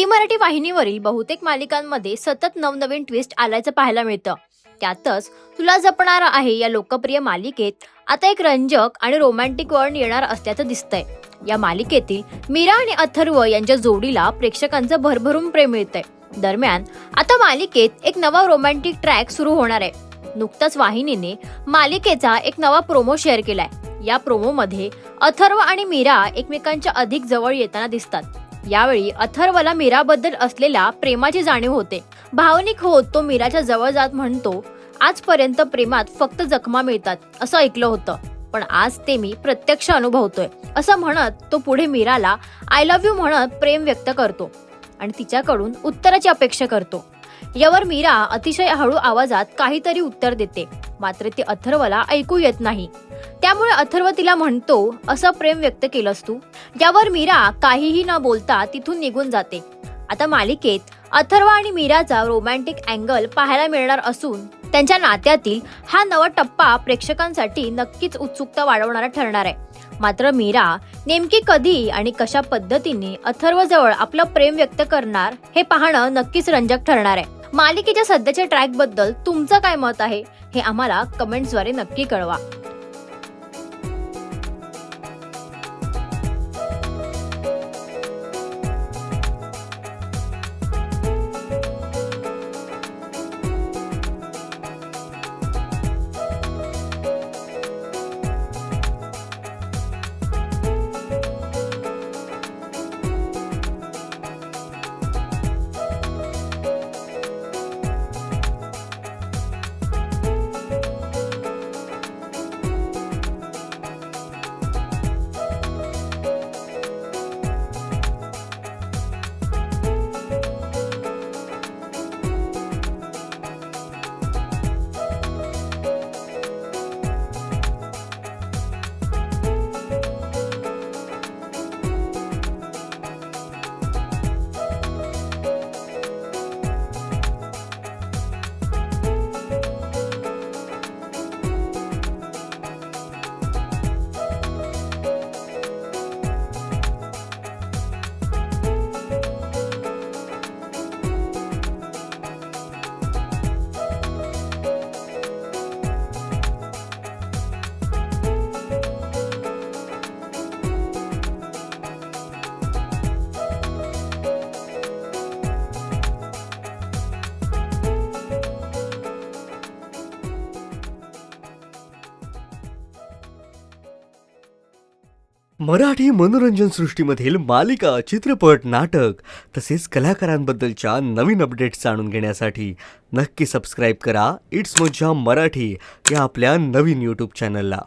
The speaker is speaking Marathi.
झी मराठी वाहिनीवरील बहुतेक मालिकांमध्ये सतत नवनवीन ट्विस्ट आल्याचं पाहायला मिळतं. त्यातच तुला जपणार आहे या लोकप्रिय मालिकेत आता एक रंजक आणि रोमॅन्टिक वळण येणार असल्याचं दिसतंय. या मालिकेतील मीरा आणि अथर्व यांच्या जोडीला प्रेक्षकांचं भरभरून प्रेम मिळतंय. दरम्यान आता मालिकेत एक नवा रोमॅन्टिक ट्रॅक सुरू होणार आहे. नुकताच वाहिनीने मालिकेचा एक नवा प्रोमो शेअर केलाय. या प्रोमोमध्ये अथर्व आणि मीरा एकमेकांच्या अधिक जवळ येताना दिसतात. यावेळी अथर्वला मीराबद्दल असलेल्या प्रेमाची जाणीव होते. भावनिक होत तो मीराच्या जवळ जात म्हणतो, आजपर्यंत प्रेमात फक्त जखमा मिळतात असं ऐकलं होतं, पण आज ते मी प्रत्यक्ष अनुभवतोय असं म्हणत तो पुढे मीराला आय लव्ह यू म्हणत प्रेम व्यक्त करतो आणि तिच्याकडून उत्तराची अपेक्षा करतो. यावर मीरा अतिशय हळू आवाजात काहीतरी उत्तर देते, मात्र ते अथर्वला ऐकू येत नाही. त्यामुळे अथर्व तिला म्हणतो, असं प्रेम व्यक्त केलंस तू? यावर मीरा काहीही न बोलता तिथून निघून जाते. आता मालिकेत अथर्व आणि मीराचा रोमॅन्टिक अँगल पाहायला मिळणार असून त्यांच्या नात्यातील हा नवा टप्पा प्रेक्षकांसाठी नक्कीच उत्सुकता वाढवणारा ठरणार आहे. मात्र मीरा नेमकी कधी आणि कशा पद्धतीने अथर्व जवळ आपलं प्रेम व्यक्त करणार हे पाहणं नक्कीच रंजक ठरणार आहे. मालिकेच्या सध्याच्या ट्रॅक बद्दल तुमचं काय मत आहे हे आम्हाला कमेंट्सद्वारे नक्की कळवा. मराठी मनोरंजन सृष्टीमधील मालिका, चित्रपट, नाटक तसेच कलाकारांबद्दलच्या नवीन अपडेट्स जाणून घेण्यासाठी नक्की सबस्क्राईब करा इट्स मज्जा मराठी या आपल्या नवीन यूट्यूब चॅनलला.